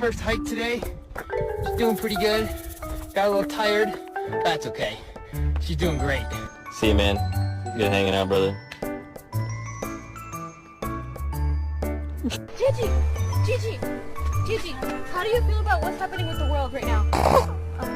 first hike today. She's doing pretty good. Got a little tired. That's okay. She's doing great. See you, man. Good hanging out, brother. Gigi, how do you feel about what's happening with the world right now?